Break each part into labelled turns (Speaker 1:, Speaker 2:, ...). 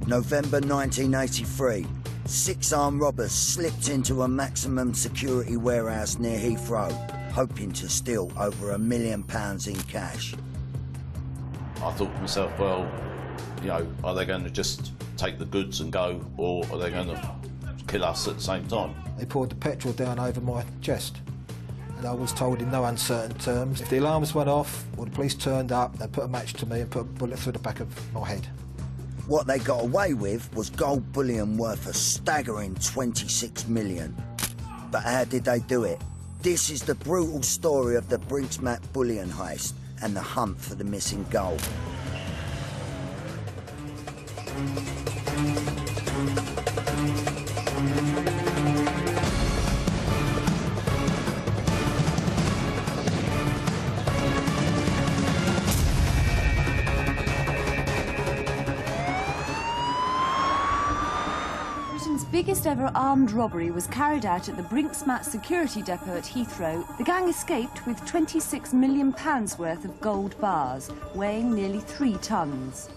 Speaker 1: November 1983, 6 armed robbers slipped into a maximum security warehouse near Heathrow, hoping to steal over £1 million in cash.
Speaker 2: I thought to myself, well, you know, are they going to just take the goods and go, or are they going to kill us at the same time?
Speaker 3: They poured the petrol down over my chest, and I was told in no uncertain terms, if the alarms went off or the police turned up, they'd put a match to me and put a bullet through the back of my head.
Speaker 1: What they got away with was gold bullion worth a staggering 26 million. But how did they do it? This is the brutal story of the Brinks bullion heist and the hunt for the missing gold.
Speaker 4: Biggest ever armed robbery was carried out at the Brinks security depot at Heathrow. The gang escaped with £26 million worth of gold bars, weighing nearly 3 tons.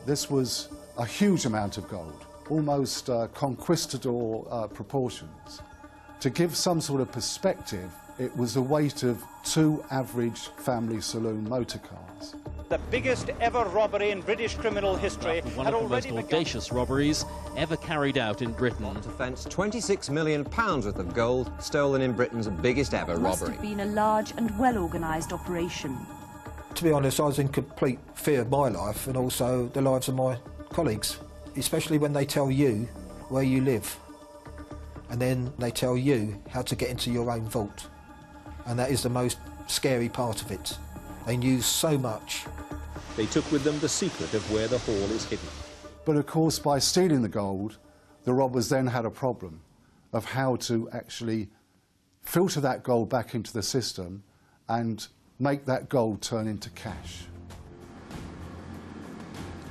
Speaker 5: This was a huge amount of gold, almost conquistador proportions. To give some sort of perspective, it was the weight of 2 average family saloon motor cars.
Speaker 6: The biggest ever robbery in British criminal history.
Speaker 7: One of the most audacious robberies ever carried out in Britain.
Speaker 8: Offence, £26 million worth of gold stolen in Britain's biggest ever robbery.
Speaker 4: Must have been a large and well-organised operation.
Speaker 3: To be honest, I was in complete fear of my life and also the lives of my colleagues, especially when they tell you where you live and then they tell you how to get into your own vault. And that is the most scary part of it. They knew so much.
Speaker 9: They took with them the secret of where the haul is hidden.
Speaker 5: But of course, by stealing the gold, the robbers then had a problem of how to actually filter that gold back into the system and make that gold turn into cash.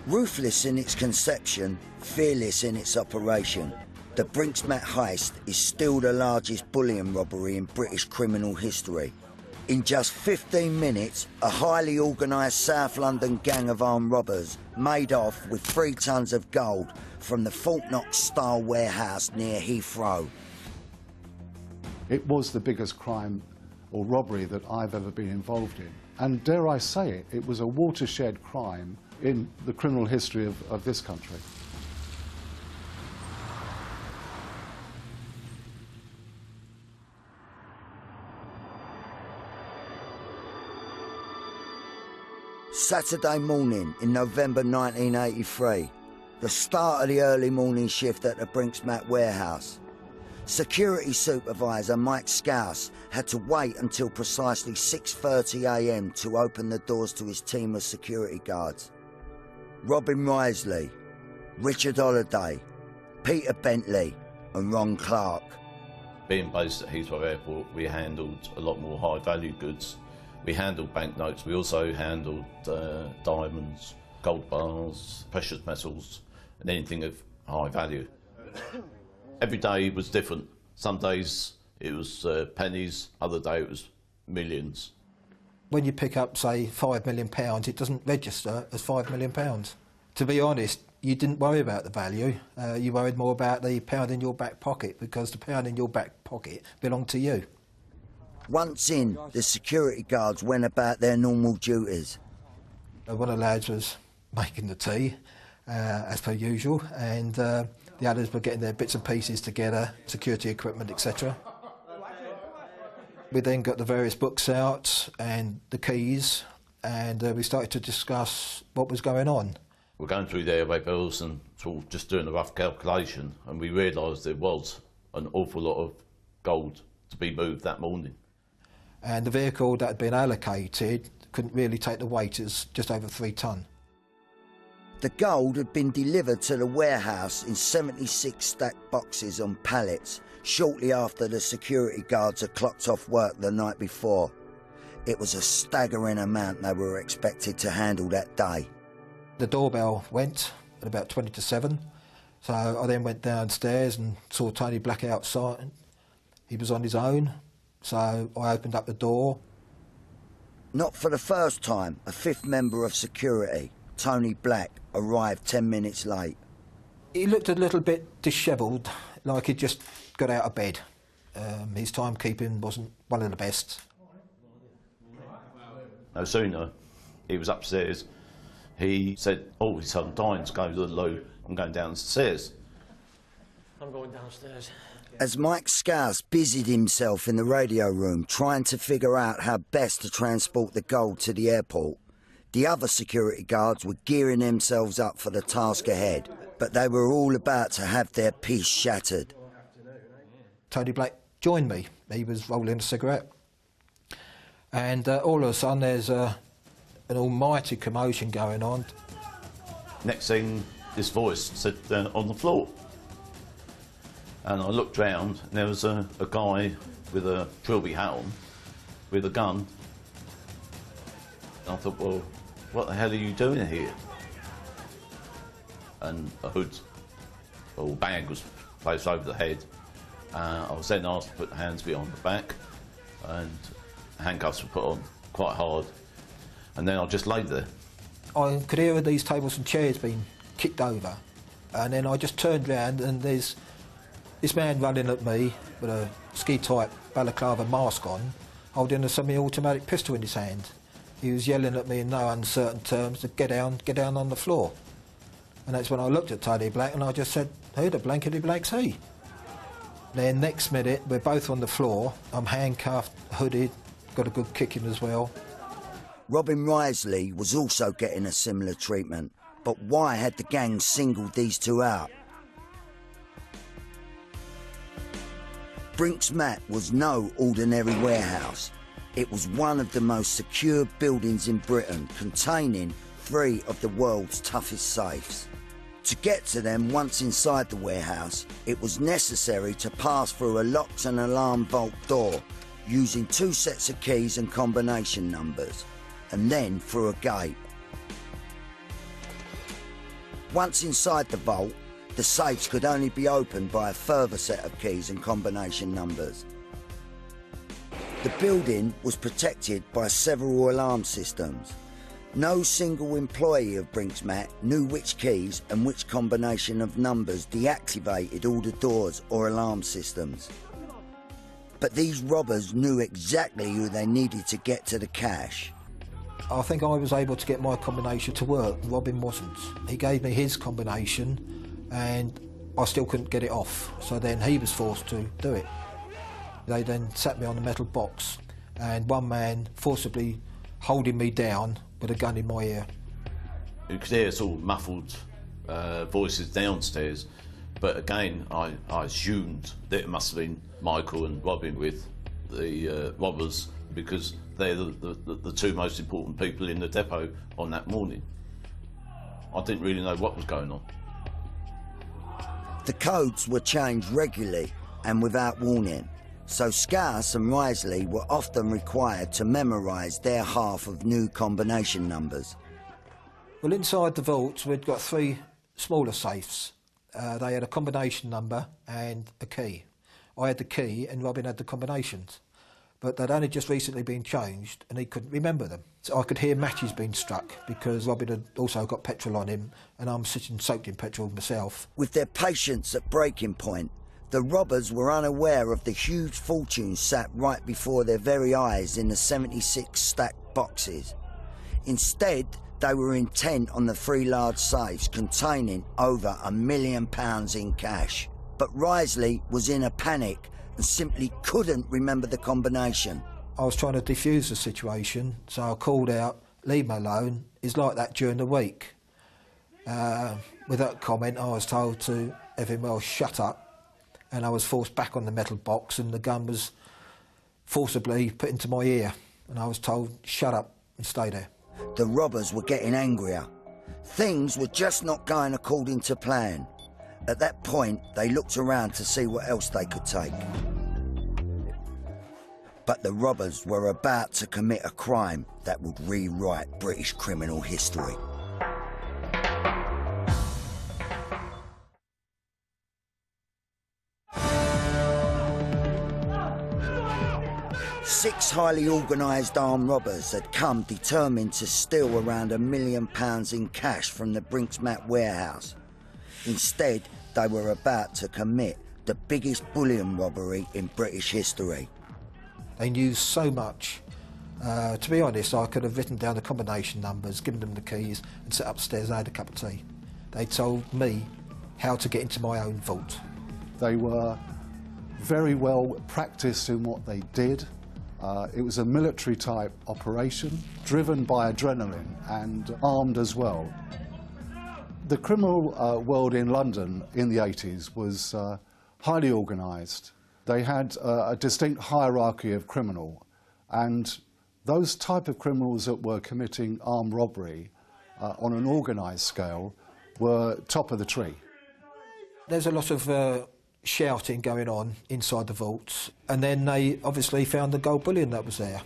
Speaker 1: Ruthless in its conception, fearless in its operation, the Brinks heist is still the largest bullion robbery in British criminal history. In just 15 minutes, a highly organised South London gang of armed robbers made off with 3 tons of gold from the Fort Knox-style warehouse near Heathrow.
Speaker 5: It was the biggest crime or robbery that I've ever been involved in. And dare I say it, it was a watershed crime in the criminal history of this country.
Speaker 1: Saturday morning in November 1983, the start of the early morning shift at the Brinks warehouse. Security supervisor Mike Scouse had to wait until precisely 6:30 AM to open the doors to his team of security guards. Robin Risley, Richard Holliday, Peter Bentley and Ron Clark.
Speaker 2: Being based at Heathrow Airport, we handled a lot more high-value goods. We handled banknotes, we also handled diamonds, gold bars, precious metals, and anything of high value. Every day was different. Some days it was pennies, other day it was millions.
Speaker 3: When you pick up, say, £5 million, it doesn't register as £5 million. To be honest, you didn't worry about the value. You worried more about the pound in your back pocket, because the pound in your back pocket belonged to you.
Speaker 1: Once in, the security guards went about their normal duties.
Speaker 3: One of the lads was making the tea, as per usual, and the others were getting their bits and pieces together, security equipment, etc. We then got the various books out and the keys, and we started to discuss what was going on.
Speaker 2: We're going through the airway bills and sort of just doing a rough calculation, and we realised there was an awful lot of gold to be moved that morning.
Speaker 3: And the vehicle that had been allocated couldn't really take the weight, it was just over 3 tonne.
Speaker 1: The gold had been delivered to the warehouse in 76 stacked boxes on pallets shortly after the security guards had clocked off work the night before. It was a staggering amount they were expected to handle that day.
Speaker 3: The doorbell went at about 20 to 7, so I then went downstairs and saw Tony Black outside. He was on his own, so I opened up the door.
Speaker 1: Not for the first time, a 5th member of security, Tony Black, arrived 10 minutes late.
Speaker 3: He looked a little bit dishevelled, like he'd just got out of bed. His timekeeping wasn't one of the best.
Speaker 2: No sooner he was upstairs, he said, "Oh, his son dying to go to the loo. I'm going downstairs."
Speaker 10: I'm going downstairs.
Speaker 1: As Mike Scouse busied himself in the radio room trying to figure out how best to transport the gold to the airport, the other security guards were gearing themselves up for the task ahead, but they were all about to have their peace shattered.
Speaker 3: Tony Black joined me. He was rolling a cigarette. And all of a sudden there's an almighty commotion going on.
Speaker 2: Next thing, this voice said, "On the floor." And I looked round, and there was a guy with a trilby hat on, with a gun. And I thought, well, what the hell are you doing here? And a hood or bag was placed over the head. I was then asked to put the hands behind the back, and handcuffs were put on quite hard. And then I just laid there.
Speaker 3: I could hear these tables and chairs being kicked over, and then I just turned round and there's this man running at me with a ski-type balaclava mask on, holding a semi-automatic pistol in his hand. He was yelling at me in no uncertain terms to get down on the floor. And that's when I looked at Tony Black and I just said, "Who the blankety blank's he?" Then next minute, we're both on the floor. I'm handcuffed, hooded, got a good kicking as well.
Speaker 1: Robin Risley was also getting a similar treatment, but why had the gang singled these two out? Brinks Mat was no ordinary warehouse. It was one of the most secure buildings in Britain, containing 3 of the world's toughest safes. To get to them once inside the warehouse, it was necessary to pass through a locked and alarm vault door using 2 sets of keys and combination numbers, and then through a gate. Once inside the vault, the safes could only be opened by a further set of keys and combination numbers. The building was protected by several alarm systems. No single employee of Brinks Mat knew which keys and which combination of numbers deactivated all the doors or alarm systems. But these robbers knew exactly who they needed to get to the cash.
Speaker 3: I think I was able to get my combination to work. Robin wasn't. He gave me his combination and I still couldn't get it off, so then he was forced to do it. They then sat me on a metal box and one man forcibly holding me down with a gun in my ear.
Speaker 2: You could hear sort of muffled voices downstairs, but again I assumed that it must have been Michael and Robin with the robbers, because they're the 2 most important people in the depot on that morning. I didn't really know what was going on.
Speaker 1: The codes were changed regularly and without warning, so Scouse and Risley were often required to memorise their half of new combination numbers.
Speaker 3: Well, inside the vaults we'd got 3 smaller safes. They had a combination number and a key. I had the key and Robin had the combinations, but they'd only just recently been changed and he couldn't remember them. So I could hear matches being struck because Robin had also got petrol on him and I'm sitting soaked in petrol myself.
Speaker 1: With their patience at breaking point, the robbers were unaware of the huge fortune sat right before their very eyes in the 76 stacked boxes. Instead, they were intent on the 3 large safes containing over £1 million in cash. But Risley was in a panic and simply couldn't remember the combination.
Speaker 3: I was trying to defuse the situation, so I called out, "Leave me alone, it's like that during the week." With that comment, I was told to have him well shut up, and I was forced back on the metal box and the gun was forcibly put into my ear, and I was told, "Shut up and stay there."
Speaker 1: The robbers were getting angrier. Things were just not going according to plan. At that point, they looked around to see what else they could take. But the robbers were about to commit a crime that would rewrite British criminal history. Six highly organised armed robbers had come determined to steal around £1 million in cash from the Brinks Mat warehouse. Instead, they were about to commit the biggest bullion robbery in British history.
Speaker 3: They knew so much. To be honest, I could have written down the combination numbers, given them the keys, and sat upstairs and had a cup of tea. They told me how to get into my own vault.
Speaker 5: They were very well practiced in what they did. It was a military-type operation, driven by adrenaline and armed as well. The criminal world in London in the 80s was highly organised. They had a distinct hierarchy of criminal, and those type of criminals that were committing armed robbery on an organised scale were top of the tree.
Speaker 3: There's a lot of shouting going on inside the vaults, and then they obviously found the gold bullion that was there.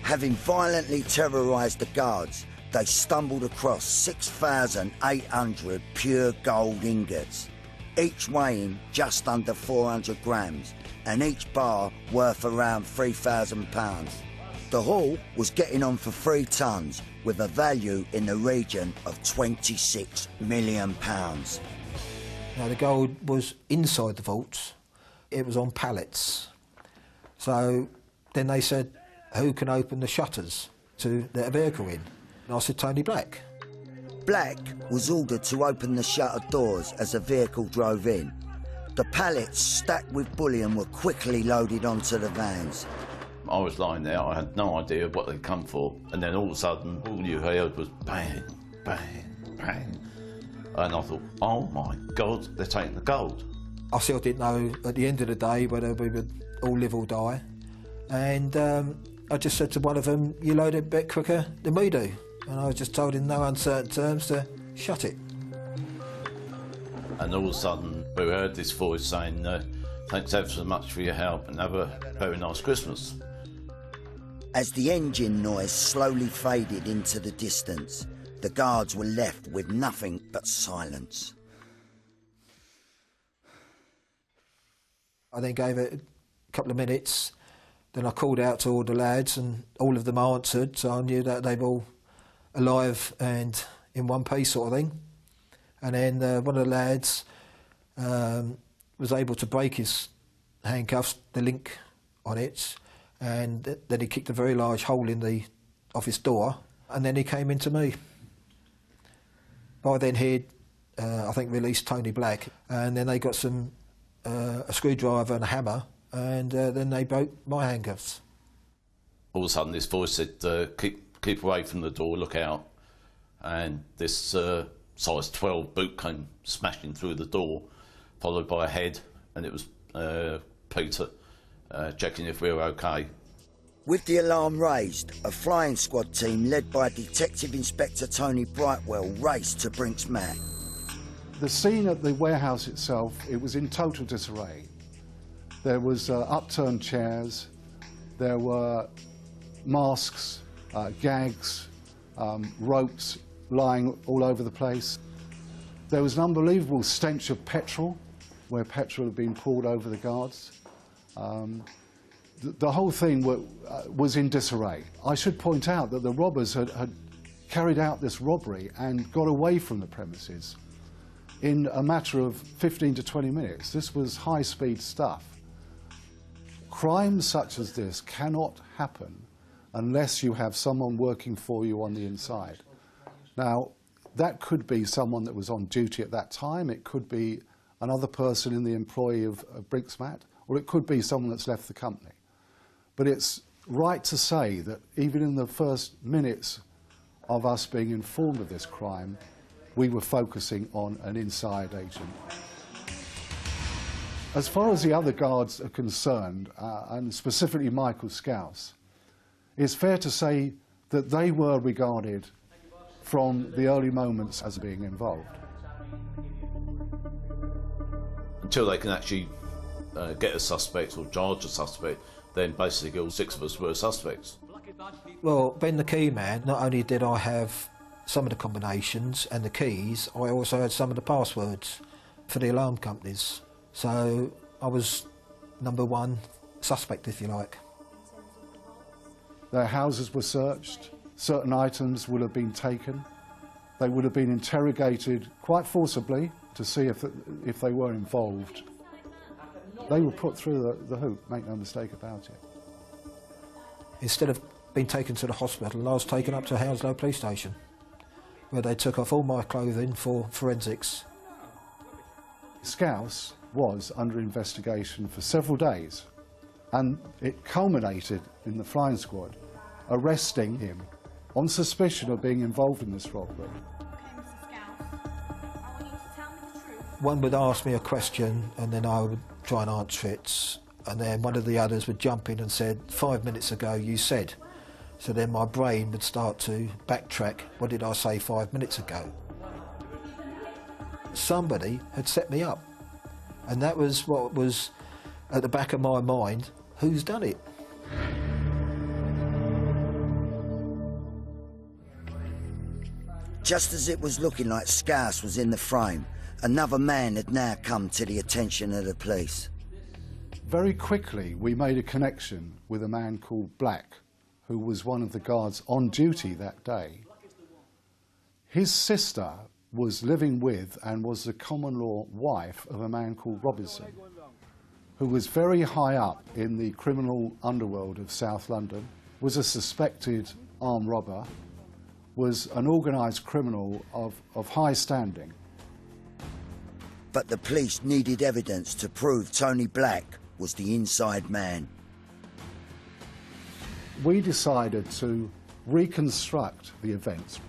Speaker 1: Having violently terrorised the guards, they stumbled across 6,800 pure gold ingots, each weighing just under 400 grams, and each bar worth around £3,000. The haul was getting on for 3 tons, with a value in the region of £26 million.
Speaker 3: Now, the gold was inside the vaults. It was on pallets. So then they said, who can open the shutters to let a vehicle in? And I said, Tony Black.
Speaker 1: Black was ordered to open the shutter doors as a vehicle drove in. The pallets stacked with bullion were quickly loaded onto the vans.
Speaker 2: I was lying there, I had no idea what they'd come for, and then all of a sudden, all you heard was bang, bang, bang. And I thought, oh my God, they're taking the gold.
Speaker 3: I still didn't know at the end of the day whether we would all live or die. And I just said to one of them, you load it a bit quicker than we do. And I just told him in no uncertain terms to shut it.
Speaker 2: And all of a sudden, we heard this voice saying, thanks ever so much for your help and have a very nice Christmas.
Speaker 1: As the engine noise slowly faded into the distance, the guards were left with nothing but silence.
Speaker 3: I then gave it a couple of minutes. Then I called out to all the lads, and all of them answered, so I knew that they were all alive and in one piece, sort of thing. And then one of the lads was able to break his handcuffs, the link on it, and then he kicked a very large hole in the office door, and then he came into me. By then he'd, I think, released Tony Black, and then they got some a screwdriver and a hammer, and then they broke my handcuffs.
Speaker 2: All of a sudden this voice said, keep away from the door, look out. And this size 12 boot came smashing through the door, followed by a head, and it was Peter checking if we were okay.
Speaker 1: With the alarm raised, a flying squad team led by Detective Inspector Tony Brightwell raced to Brinks Mat.
Speaker 5: The scene at the warehouse itself, it was in total disarray. There was upturned chairs, there were masks, gags, ropes lying all over the place. There was an unbelievable stench of petrol, where petrol had been poured over the guards. The whole thing was in disarray. I should point out that the robbers had carried out this robbery and got away from the premises in a matter of 15 to 20 minutes. This was high-speed stuff. Crimes such as this cannot happen unless you have someone working for you on the inside. Now, that could be someone that was on duty at that time, it could be another person in the employ of Brinks Mat, or it could be someone that's left the company. But it's right to say that even in the first minutes of us being informed of this crime, we were focusing on an inside agent. As far as the other guards are concerned, and specifically Michael Scouse, it's fair to say that they were regarded from the early moments as being involved.
Speaker 2: Until they can actually get a suspect or charge a suspect, then basically all 6 of us were suspects.
Speaker 3: Well, being the key man, not only did I have some of the combinations and the keys, I also had some of the passwords for the alarm companies. So I was #1 suspect, if you like.
Speaker 5: Their houses were searched, certain items will have been taken. They would have been interrogated quite forcibly to see if they were involved. They were put through the hoop, make no mistake about it.
Speaker 3: Instead of being taken to the hospital, I was taken up to Hounslow Police Station, where they took off all my clothing for forensics.
Speaker 5: Scouse was under investigation for several days, and it culminated in the flying squad arresting him on suspicion of being involved in this robbery.
Speaker 3: One would ask me a question and then I would try and answer it, and then one of the others would jump in and said, 5 minutes ago you said. So then my brain would start to backtrack, what did I say 5 minutes ago? Somebody had set me up, and that was what was at the back of my mind, who's done it?
Speaker 1: Just as it was looking like Scouse was in the frame, another man had now come to the attention of the police.
Speaker 5: Very quickly we made a connection with a man called Black, who was one of the guards on duty that day. His sister was living with and was the common law wife of a man called Robinson, who was very high up in the criminal underworld of South London, was a suspected armed robber, was an organised criminal of high standing.
Speaker 1: But the police needed evidence to prove Tony Black was the inside man.
Speaker 5: We decided to reconstruct the events,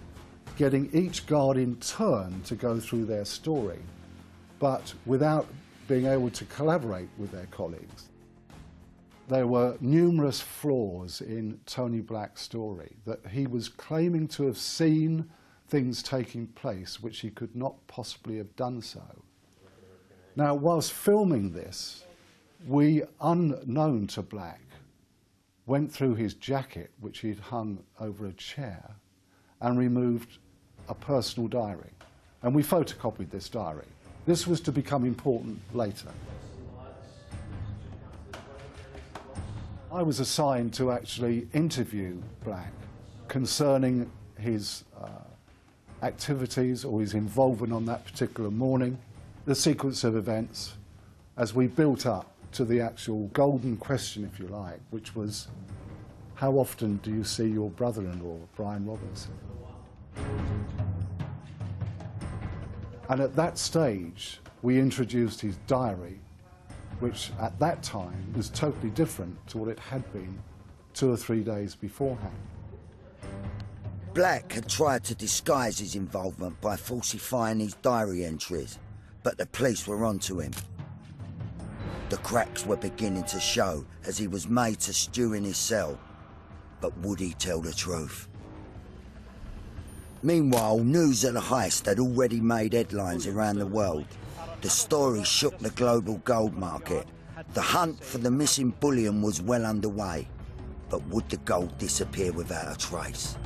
Speaker 5: getting each guard in turn to go through their story, but without being able to collaborate with their colleagues. There were numerous flaws in Tony Black's story, that he was claiming to have seen things taking place which he could not possibly have done so. Now, whilst filming this, we, unknown to Black, went through his jacket, which he'd hung over a chair, and removed a personal diary. And we photocopied this diary. This was to become important later. I was assigned to actually interview Black concerning his activities or his involvement on that particular morning, the sequence of events as we built up to the actual golden question, if you like, which was, how often do you see your brother-in-law, Brian Robinson? And at that stage, we introduced his diary, which at that time was totally different to what it had been 2 or 3 days beforehand.
Speaker 1: Black had tried to disguise his involvement by falsifying his diary entries, but the police were onto him. The cracks were beginning to show as he was made to stew in his cell, but would he tell the truth? Meanwhile, news of the heist had already made headlines around the world. The story shook the global gold market. The hunt for the missing bullion was well underway, but would the gold disappear without a trace?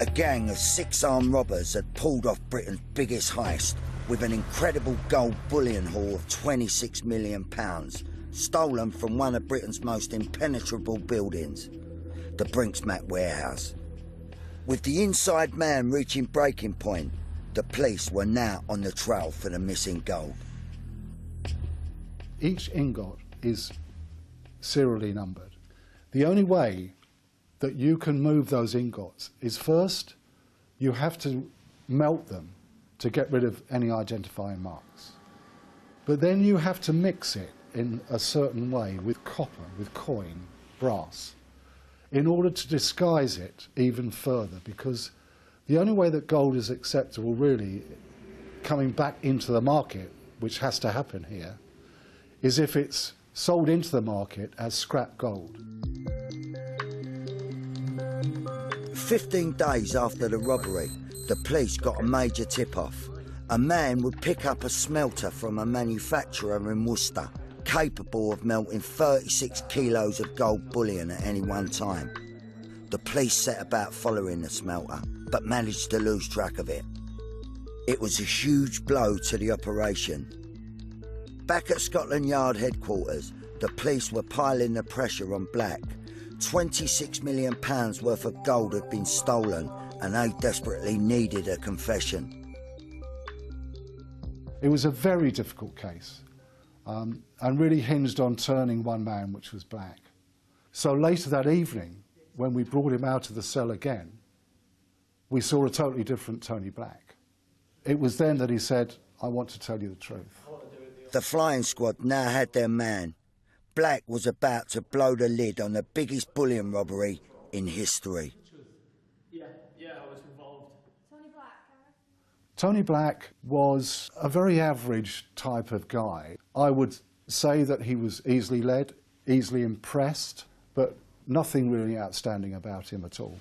Speaker 1: A gang of 6 armed robbers had pulled off Britain's biggest heist with an incredible gold bullion haul of £26 million, stolen from one of Britain's most impenetrable buildings, the Brinks warehouse. With the inside man reaching breaking point, the police were now on the trail for the missing gold.
Speaker 5: Each ingot is serially numbered. The only way that you can move those ingots is, first, you have to melt them to get rid of any identifying marks. But then you have to mix it in a certain way with copper, with coin, brass, in order to disguise it even further, because the only way that gold is acceptable really coming back into the market, which has to happen here, is if it's sold into the market as scrap gold.
Speaker 1: 15 days after the robbery, the police got a major tip-off. A man would pick up a smelter from a manufacturer in Worcester, capable of melting 36 kilos of gold bullion at any one time. The police set about following the smelter, but managed to lose track of it. It was a huge blow to the operation. Back at Scotland Yard headquarters, the police were piling the pressure on Black. £26 million worth of gold had been stolen and they desperately needed a confession.
Speaker 5: It was a very difficult case and really hinged on turning one man, which was Black. So later that evening, when we brought him out of the cell again, we saw a totally different Tony Black. It was then that he said, "I want to tell you the truth."
Speaker 1: The flying squad now had their man. Black was about to blow the lid on the biggest bullion robbery in history.
Speaker 10: Yeah, I was involved.
Speaker 5: Tony Black was a very average type of guy. I would say that he was easily led, easily impressed, but nothing really outstanding about him at all.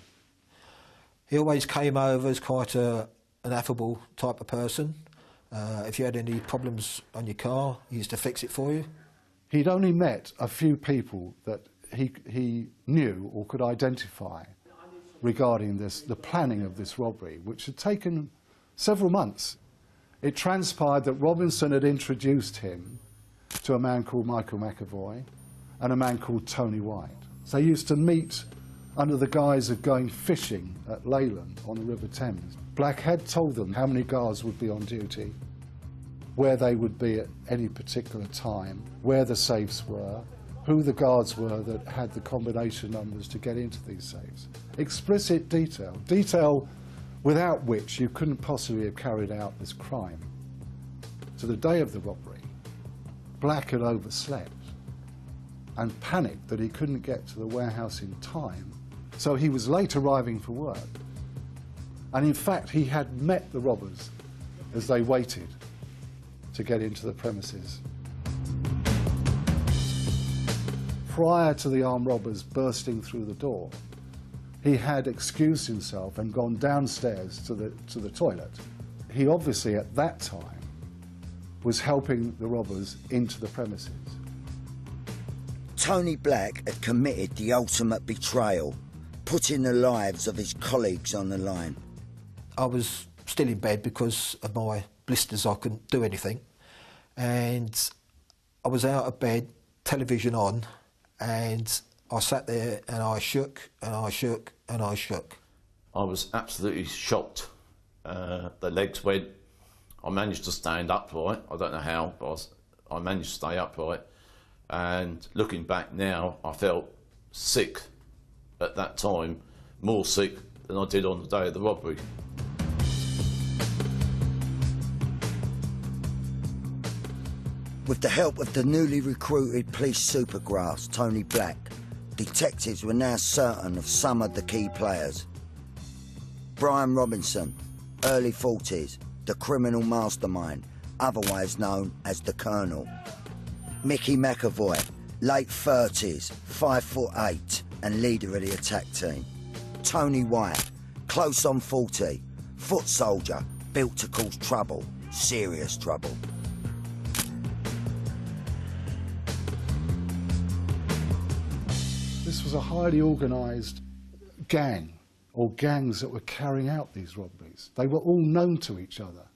Speaker 3: He always came over as quite an affable type of person. If you had any problems on your car, he used to fix it for you.
Speaker 5: He'd only met a few people that he knew or could identify regarding the planning of this robbery, which had taken several months. It transpired that Robinson had introduced him to a man called Michael McAvoy and a man called Tony White. So they used to meet under the guise of going fishing at Leyland on the River Thames. Black had told them how many guards would be on duty, where they would be at any particular time, where the safes were, who the guards were that had the combination numbers to get into these safes. Explicit detail, detail without which you couldn't possibly have carried out this crime. To the day of the robbery, Black had overslept and panicked that he couldn't get to the warehouse in time, so he was late arriving for work. And in fact, he had met the robbers as they waited to get into the premises. Prior to the armed robbers bursting through the door, he had excused himself and gone downstairs to the toilet. He obviously, at that time, was helping the robbers into the premises.
Speaker 1: Tony Black had committed the ultimate betrayal, putting the lives of his colleagues on the line.
Speaker 3: I was still in bed because of my blisters. I couldn't do anything. And I was out of bed, television on, and I sat there and I shook and I shook and I shook.
Speaker 2: I was absolutely shocked. The legs went. I managed to stand upright. I don't know how, but I managed to stay upright. And looking back now, I felt sick at that time, more sick than I did on the day of the robbery.
Speaker 1: With the help of the newly recruited police supergrass, Tony Black, detectives were now certain of some of the key players. Brian Robinson, early 40s, the criminal mastermind, otherwise known as the Colonel. Mickey McAvoy, late 30s, 5'8", and leader of the attack team. Tony White, close on 40, foot soldier, built to cause trouble, serious trouble.
Speaker 5: This was a highly organised gang, or gangs that were carrying out these robberies. They were all known to each other.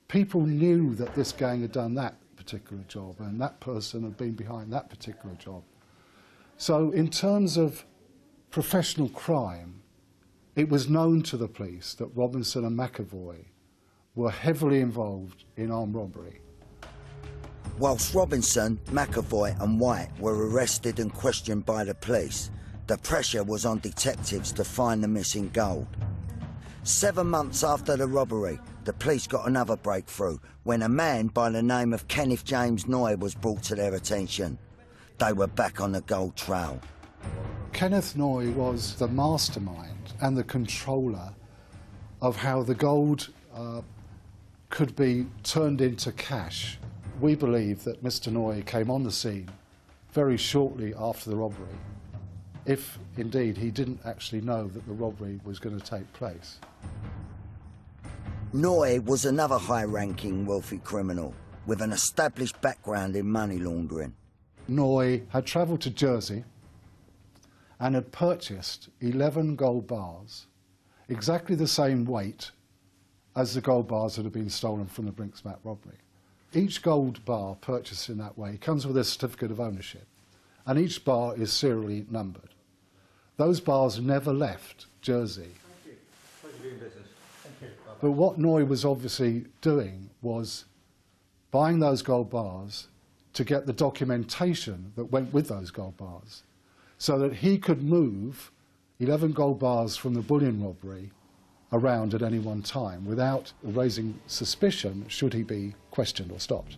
Speaker 5: People knew that this gang had done that particular job and that person had been behind that particular job. So in terms of professional crime, it was known to the police that Robinson and McAvoy were heavily involved in armed robbery.
Speaker 1: Whilst Robinson, McAvoy and White were arrested and questioned by the police, the pressure was on detectives to find the missing gold. 7 months after the robbery, the police got another breakthrough when a man by the name of Kenneth James Noy was brought to their attention. They were back on the gold trail.
Speaker 5: Kenneth Noy was the mastermind and the controller of how the gold could be turned into cash. We believe that Mr. Noy came on the scene very shortly after the robbery, if indeed he didn't actually know that the robbery was going to take place.
Speaker 1: Noy was another high-ranking wealthy criminal with an established background in money laundering.
Speaker 5: Noy had travelled to Jersey and had purchased 11 gold bars, exactly the same weight as the gold bars that had been stolen from the Brinks robbery. Each gold bar purchased in that way comes with a certificate of ownership. and each bar is serially numbered. Those bars never left Jersey.
Speaker 11: Thank you. Pleasure doing business. Thank you. Bye-bye.
Speaker 5: But what Noy was obviously doing was buying those gold bars to get the documentation that went with those gold bars, so that he could move 11 gold bars from the bullion robbery around at any one time without raising suspicion should he be questioned or stopped.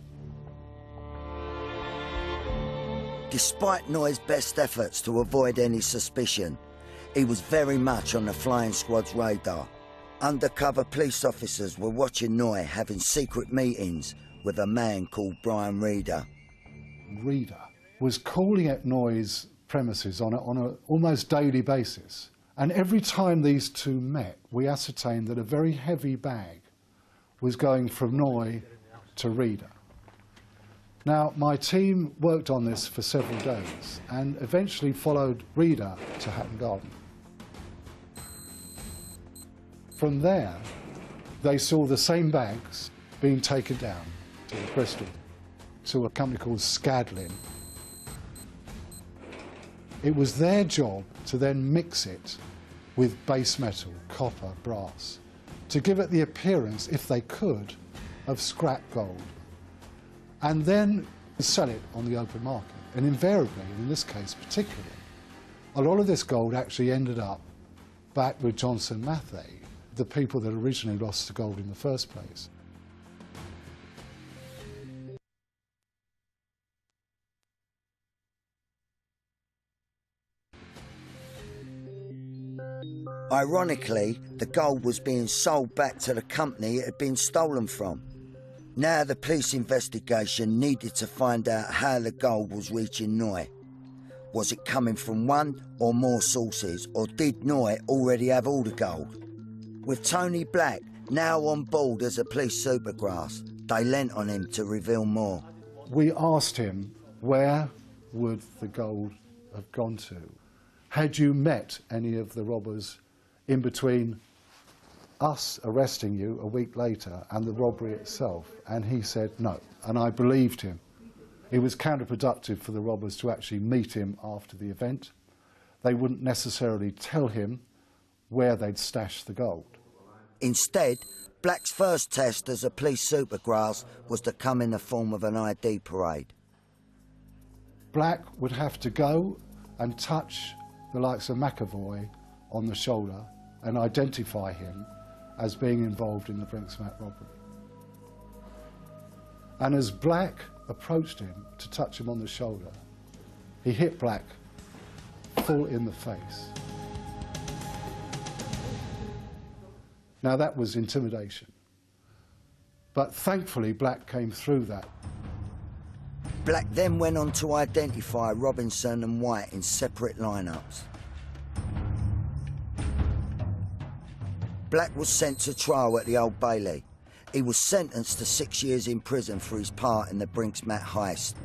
Speaker 1: Despite Noy's best efforts to avoid any suspicion, he was very much on the flying squad's radar. Undercover police officers were watching Noy having secret meetings with a man called Brian Reeder.
Speaker 5: Reeder was calling at Noy's premises on an almost daily basis. And every time these two met, we ascertained that a very heavy bag was going from Noy to Reeder. Now, my team worked on this for several days and eventually followed Reeder to Hatton Garden. From there, they saw the same bags being taken down to the Bristol, to a company called Scadlin. It was their job to then mix it with base metal, copper, brass, to give it the appearance, if they could, of scrap gold, and then sell it on the open market. And invariably, in this case particularly, a lot of this gold actually ended up back with Johnson Matthey, the people that originally lost the gold in the first place.
Speaker 1: Ironically, the gold was being sold back to the company it had been stolen from. Now the police investigation needed to find out how the gold was reaching Noy. Was it coming from one or more sources, or did Noy already have all the gold? With Tony Black now on board as a police supergrass, they lent on him to reveal more.
Speaker 5: We asked him, where would the gold have gone to? Had you met any of the robbers in between us arresting you a week later and the robbery itself? And he said no, and I believed him. It was counterproductive for the robbers to actually meet him after the event. They wouldn't necessarily tell him where they'd stashed the gold.
Speaker 1: Instead, Black's first test as a police supergrass was to come in the form of an ID parade.
Speaker 5: Black would have to go and touch the likes of McAvoy on the shoulder and identify him as being involved in the Brinks robbery. And as Black approached him to touch him on the shoulder, he hit Black full in the face. Now that was intimidation, but thankfully Black came through that.
Speaker 1: Black then went on to identify Robinson and White in separate lineups. Black was sent to trial at the Old Bailey. He was sentenced to 6 years in prison for his part in the Brinks heist.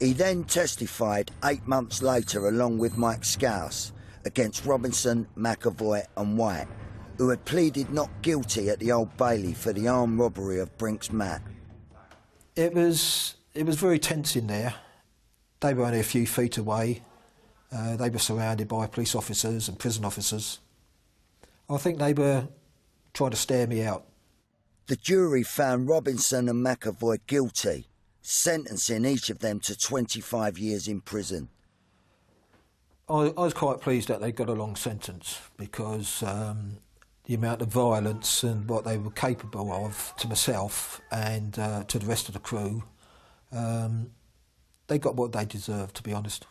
Speaker 1: He then testified 8 months later along with Mike Scouse against Robinson, McAvoy and White, who had pleaded not guilty at the Old Bailey for the armed robbery of Brinks Matt.
Speaker 3: It was very tense in there. They were only a few feet away. They were surrounded by police officers and prison officers. I think they were trying to stare me out.
Speaker 1: The jury found Robinson and McAvoy guilty, sentencing each of them to 25 years in prison.
Speaker 3: I was quite pleased that they got a long sentence because the amount of violence and what they were capable of to myself and to the rest of the crew, they got what they deserved, to be honest.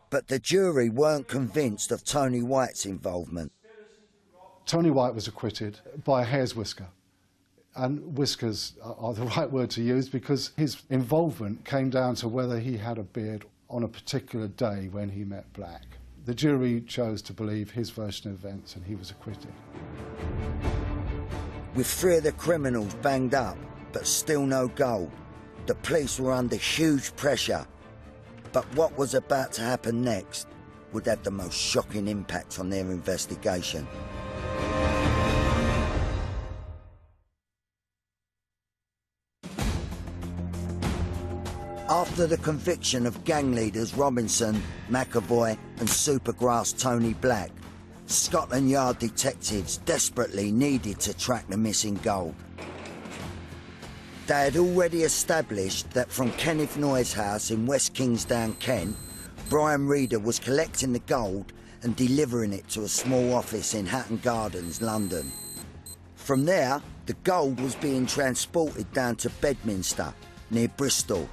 Speaker 1: But the jury weren't convinced of Tony White's involvement.
Speaker 5: Tony White was acquitted by a hair's whisker. And whiskers are the right word to use because his involvement came down to whether he had a beard on a particular day when he met Black. The jury chose to believe his version of events and he was acquitted.
Speaker 1: With 3 of the criminals banged up, but still no gold, the police were under huge pressure. But what was about to happen next would have the most shocking impact on their investigation. After the conviction of gang leaders Robinson, McAvoy and Supergrass Tony Black, Scotland Yard detectives desperately needed to track the missing gold. They had already established that from Kenneth Noy's house in West Kingsdown, Kent, Brian Reeder was collecting the gold and delivering it to a small office in Hatton Gardens, London. From there, the gold was being transported down to Bedminster, near Bristol,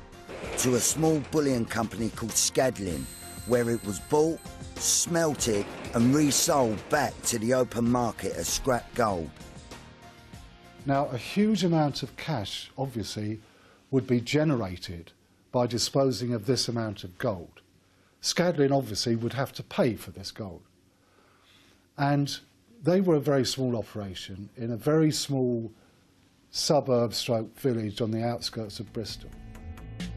Speaker 1: to a small bullion company called Scadlin, where it was bought, smelted and resold back to the open market as scrap gold.
Speaker 5: Now, a huge amount of cash, obviously, would be generated by disposing of this amount of gold. Scadlin, obviously, would have to pay for this gold. And they were a very small operation in a very small suburb/village on the outskirts of Bristol.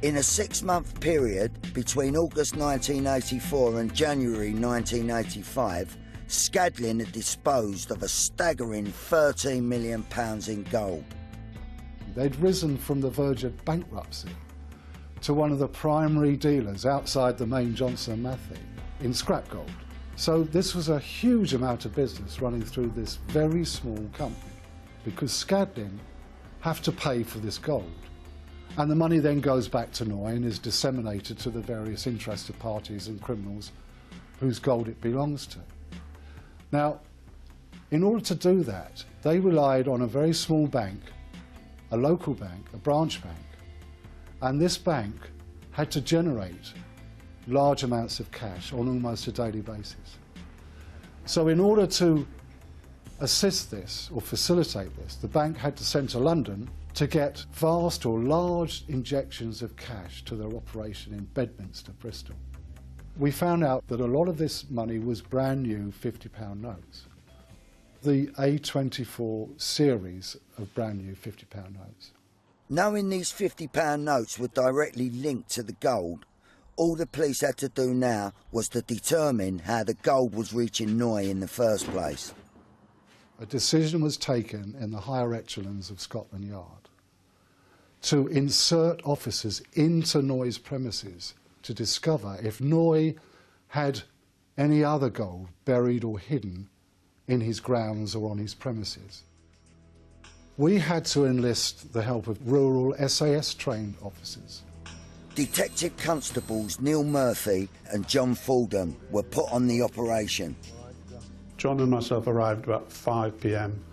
Speaker 1: In a 6-month period between August 1984 and January 1985, Scadlin had disposed of a staggering £13 million in gold.
Speaker 5: They'd risen from the verge of bankruptcy to one of the primary dealers outside the main Johnson Matthey in scrap gold. So this was a huge amount of business running through this very small company, because Scadlin have to pay for this gold. And the money then goes back to Noy and is disseminated to the various interested parties and criminals whose gold it belongs to. Now, in order to do that, they relied on a very small bank, a local bank, a branch bank, and this bank had to generate large amounts of cash on almost a daily basis. So in order to assist this or facilitate this, the bank had to send to London to get vast or large injections of cash to their operation in Bedminster, Bristol. We found out that a lot of this money was brand new £50 notes. The A24 series of brand new £50 notes.
Speaker 1: Knowing these £50 notes were directly linked to the gold, all the police had to do now was to determine how the gold was reaching Noy in the first place.
Speaker 5: A decision was taken in the higher echelons of Scotland Yard to insert officers into Noy's premises to discover if Noy had any other gold buried or hidden in his grounds or on his premises. We had to enlist the help of rural SAS-trained officers.
Speaker 1: Detective Constables Neil Murphy and John Fordham were put on the operation.
Speaker 12: John and myself arrived about 5 p.m,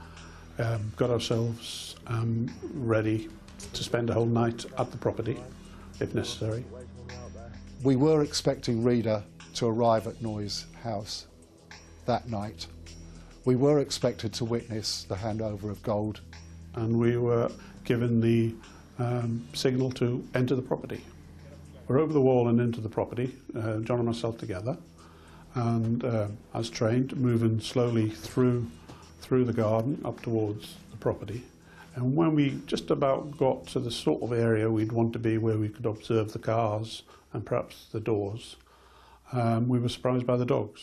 Speaker 12: got ourselves ready to spend a whole night at the property, if necessary.
Speaker 5: We were expecting Reeder to arrive at Noy's house that night. We were expected to witness the handover of gold.
Speaker 12: And we were given the signal to enter the property. We're over the wall and into the property, John and myself together, and as trained, moving slowly through the garden up towards the property. And when we just about got to the sort of area we'd want to be, where we could observe the cars and perhaps the doors, we were surprised by the dogs.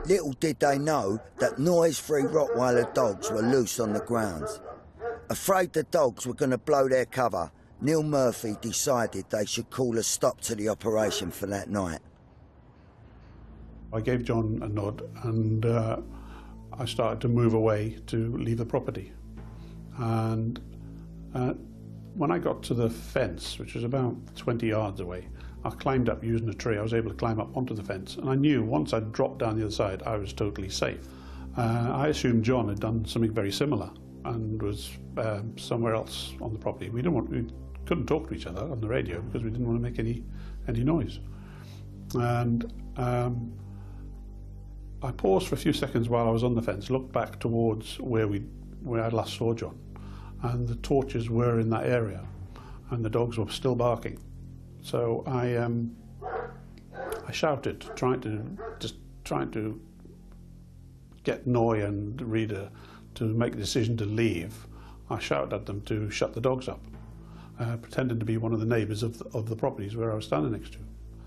Speaker 1: Little did they know that Noy's 3 Rottweiler dogs were loose on the grounds. Afraid the dogs were going to blow their cover, Neil Murphy decided they should call a stop to the operation for that night.
Speaker 12: I gave John a nod and I started to move away to leave the property. And when I got to the fence, which was about 20 yards away, I climbed up using a tree. I was able to climb up onto the fence, and I knew once I dropped down the other side, I was totally safe. I assumed John had done something very similar and was somewhere else on the property. We couldn't talk to each other on the radio because we didn't want to make any noise. And I paused for a few seconds while I was on the fence, looked back towards where I last saw John, and the torches were in that area, and the dogs were still barking. So I shouted, trying to get Noy and Reeder to make the decision to leave. I shouted at them to shut the dogs up, pretending to be one of the neighbours of the properties where I was standing next to.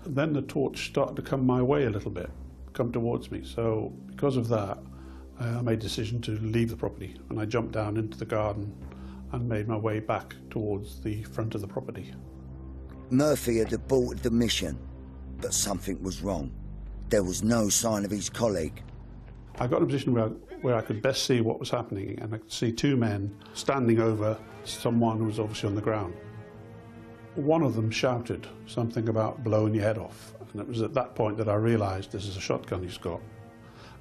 Speaker 12: And then the torch started to come my way a little bit, come towards me. So because of that, I made a decision to leave the property, and I jumped down into the garden and made my way back towards the front of the property.
Speaker 1: Murphy had aborted the mission, but something was wrong. There was no sign of his colleague.
Speaker 12: I got in a position where I could best see what was happening, and I could see two men standing over someone who was obviously on the ground. One of them shouted something about blowing your head off, and it was at that point that I realised this is a shotgun he's got.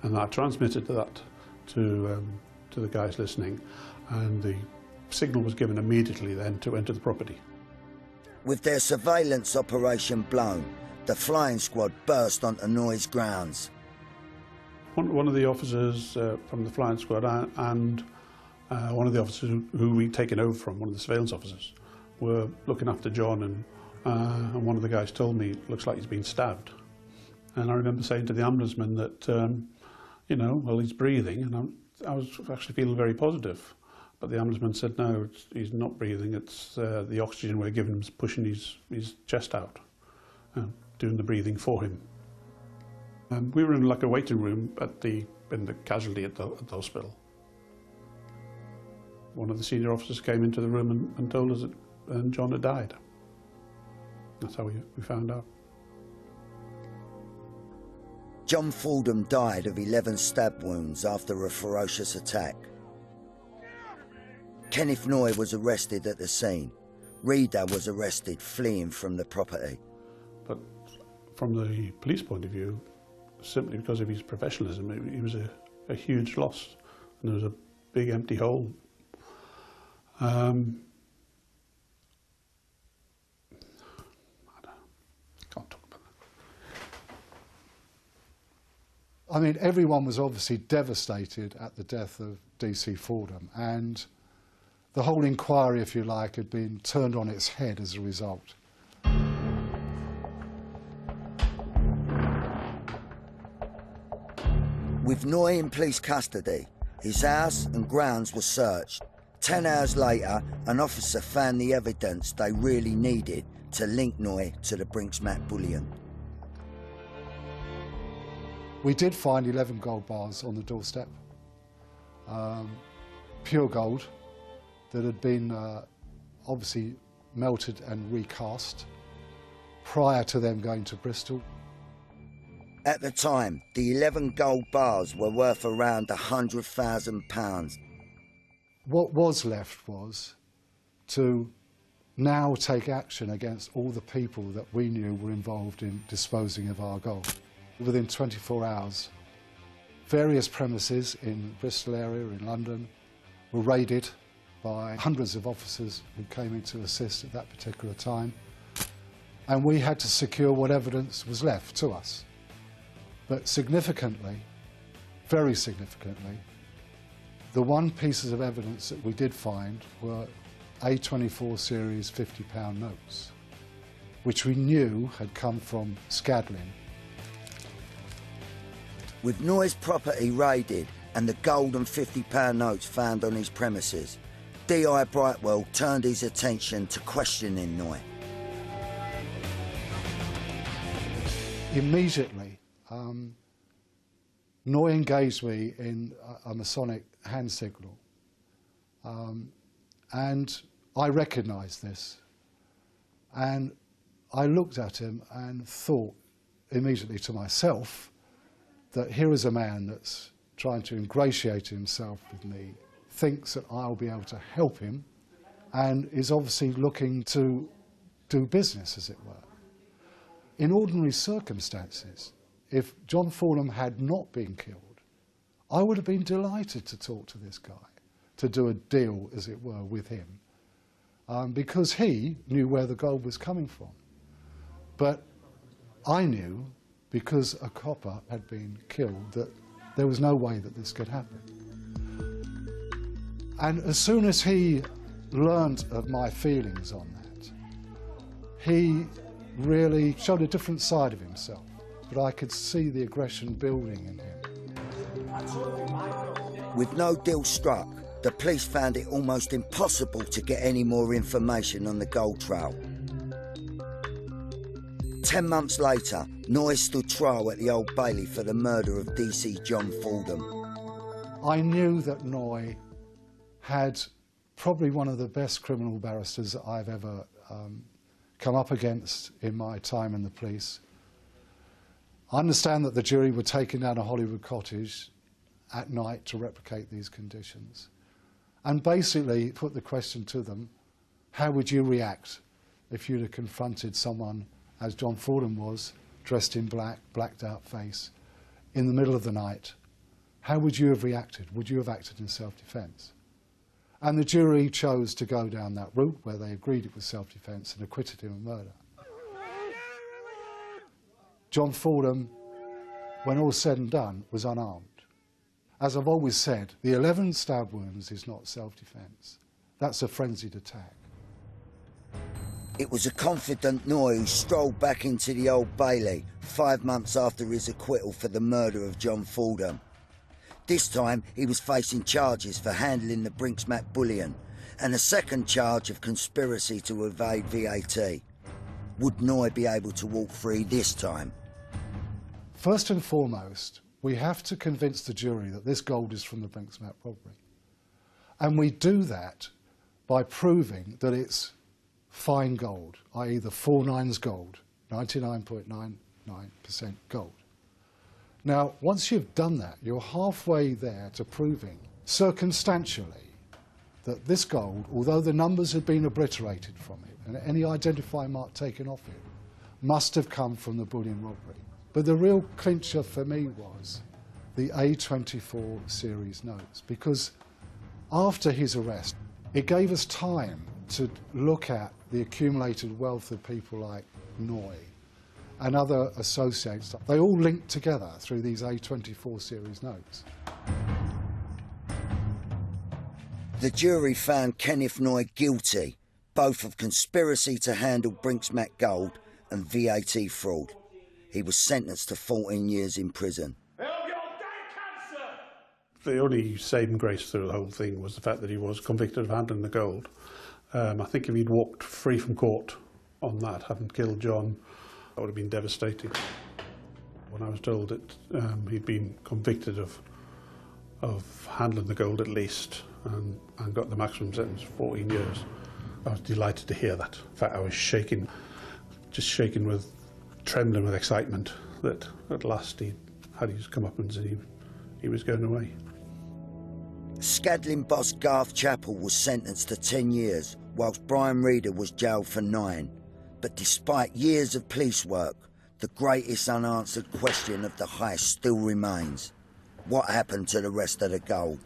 Speaker 12: And I transmitted that to the guys listening, and the signal was given immediately then to enter the property.
Speaker 1: With their surveillance operation blown, the flying squad burst onto Noy's grounds.
Speaker 12: One of the officers from the flying squad and one of the officers who we'd taken over from, one of the surveillance officers, were looking after John, and one of the guys told me, it looks like he's been stabbed. And I remember saying to the ambulanceman that, you know, well, he's breathing, and I was actually feeling very positive. But the ambulanceman said, no, he's not breathing, it's the oxygen we're giving him is pushing his chest out, doing the breathing for him. We were in like a waiting room in the casualty at the hospital. One of the senior officers came into the room and told us that John had died. That's how we found out.
Speaker 1: John Fordham died of 11 stab wounds after a ferocious attack. Kenneth Noy was arrested at the scene. Reader was arrested fleeing from the property.
Speaker 12: But from the police point of view, simply because of his professionalism, he was a huge loss, and there was a big empty hole.
Speaker 5: I mean, everyone was obviously devastated at the death of DC Fordham, and the whole inquiry, if you like, had been turned on its head as a result.
Speaker 1: With Noy in police custody, his house and grounds were searched. 10 hours later, an officer found the evidence they really needed to link Noy to the Brinks bullion.
Speaker 5: We did find 11 gold bars on the doorstep, pure gold that had been obviously melted and recast prior to them going to Bristol.
Speaker 1: At the time, the 11 gold bars were worth around £100,000.
Speaker 5: What was left was to now take action against all the people that we knew were involved in disposing of our gold. Within 24 hours, various premises in the Bristol area, in London, were raided by hundreds of officers who came in to assist at that particular time, and we had to secure what evidence was left to us. But significantly, very significantly, the one pieces of evidence that we did find were A24 series £50 notes, which we knew had come from Scadlin.
Speaker 1: With Noy's property raided and the gold and £50 notes found on his premises, D.I. Brightwell turned his attention to questioning Noy.
Speaker 5: Immediately, Noy engaged me in a Masonic hand signal, and I recognised this, and I looked at him and thought immediately to myself that here is a man that's trying to ingratiate himself with me, thinks that I'll be able to help him, and is obviously looking to do business, as it were. In ordinary circumstances, if John Fordham had not been killed, I would have been delighted to talk to this guy, to do a deal, as it were, with him, because he knew where the gold was coming from. But I knew, because a copper had been killed, that there was no way that this could happen. And as soon as he learnt of my feelings on that, he really showed a different side of himself, but I could see the aggression building in him.
Speaker 1: With no deal struck, the police found it almost impossible to get any more information on the gold trail. 10 months later, Noy stood trial at the Old Bailey for the murder of DC John Fordham.
Speaker 5: I knew that Noy had probably one of the best criminal barristers that I've ever come up against in my time in the police. I understand that the jury were taken down a Hollywood cottage at night to replicate these conditions, and basically put the question to them, how would you react if you'd have confronted someone, as John Fordham was, dressed in black, blacked out face, in the middle of the night? How would you have reacted? Would you have acted in self-defence? And the jury chose to go down that route where they agreed it was self-defence and acquitted him of murder. John Fordham, when all said and done, was unarmed. As I've always said, the 11 stab wounds is not self-defence. That's a frenzied attack.
Speaker 1: It was a confident Noy who strolled back into the Old Bailey 5 months after his acquittal for the murder of John Fordham. This time he was facing charges for handling the Brinks bullion and a second charge of conspiracy to evade VAT. Would Noy be able to walk free this time?
Speaker 5: First and foremost, we have to convince the jury that this gold is from the Brinks robbery. And we do that by proving that it's fine gold, i.e. the 4 nines gold, 99.99% gold. Now, once you've done that, you're halfway there to proving circumstantially that this gold, although the numbers had been obliterated from it and any identifying mark taken off it, must have come from the bullion robbery. But the real clincher for me was the A24 series notes, because after his arrest, it gave us time to look at the accumulated wealth of people like Noy and other associates. They all linked together through these A24 series notes.
Speaker 1: The jury found Kenneth Noy guilty, both of conspiracy to handle Brinks gold and VAT fraud. He was sentenced to 14 years in prison.
Speaker 12: The only saving grace through the whole thing was the fact that he was convicted of handling the gold. I think if he'd walked free from court on that, hadn't killed John, that would have been devastating. When I was told that he'd been convicted of handling the gold at least and got the maximum sentence, 14 years, I was delighted to hear that. In fact, I was shaking, just shaking with, trembling with excitement that at last he had his comeuppance and he was going away.
Speaker 1: Scadlin boss Garth Chappell was sentenced to 10 years, whilst Brian Reeder was jailed for 9. But despite years of police work, the greatest unanswered question of the heist still remains. What happened to the rest of the gold?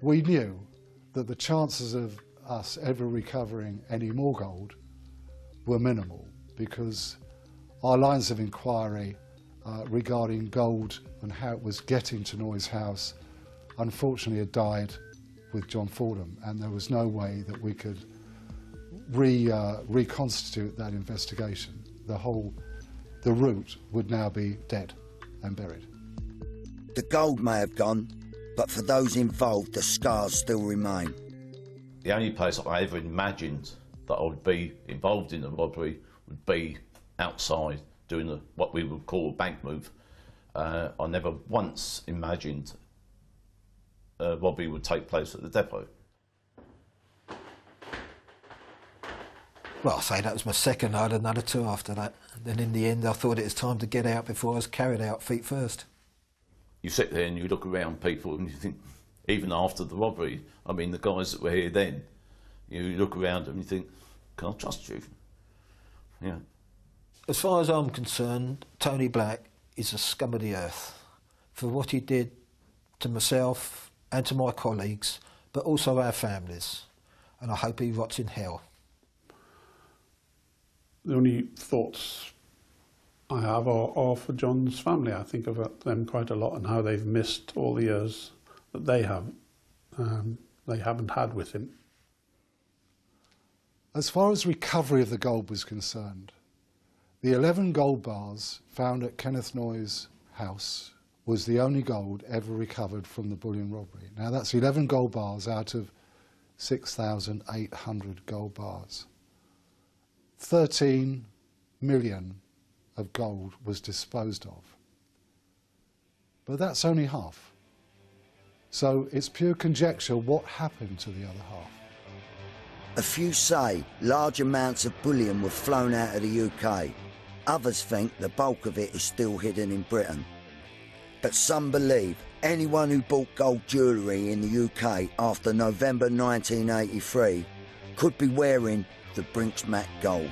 Speaker 5: We knew that the chances of us ever recovering any more gold were minimal, because our lines of inquiry regarding gold and how it was getting to Noy's house unfortunately had died with John Fordham, and there was no way that we could reconstitute that investigation. The route would now be dead and buried.
Speaker 1: The gold may have gone, but for those involved, the scars still remain.
Speaker 2: The only place I ever imagined that I would be involved in a robbery would be outside doing what we would call a bank move. I never once imagined a robbery would take place at the depot.
Speaker 3: Well, I say that was my second. I had another 2 after that. Then in the end, I thought it was time to get out before I was carried out feet first.
Speaker 2: You sit there and you look around people and you think, even after the robbery, I mean, the guys that were here then, you look around them and you think, can I trust you? Yeah.
Speaker 3: As far as I'm concerned, Tony Black is a scum of the earth for what he did to myself and to my colleagues, but also our families. And I hope he rots in hell.
Speaker 12: The only thoughts I have are for John's family. I think of them quite a lot and how they've missed all the years that they haven't had with him.
Speaker 5: As far as recovery of the gold was concerned, the 11 gold bars found at Kenneth Noy's house was the only gold ever recovered from the bullion robbery. Now that's 11 gold bars out of 6,800 gold bars. 13 million of gold was disposed of. But that's only half. So it's pure conjecture what happened to the other half.
Speaker 1: A few say large amounts of bullion were flown out of the UK. Others think the bulk of it is still hidden in Britain. But some believe anyone who bought gold jewellery in the UK after November 1983 could be wearing the Brinks Mac gold.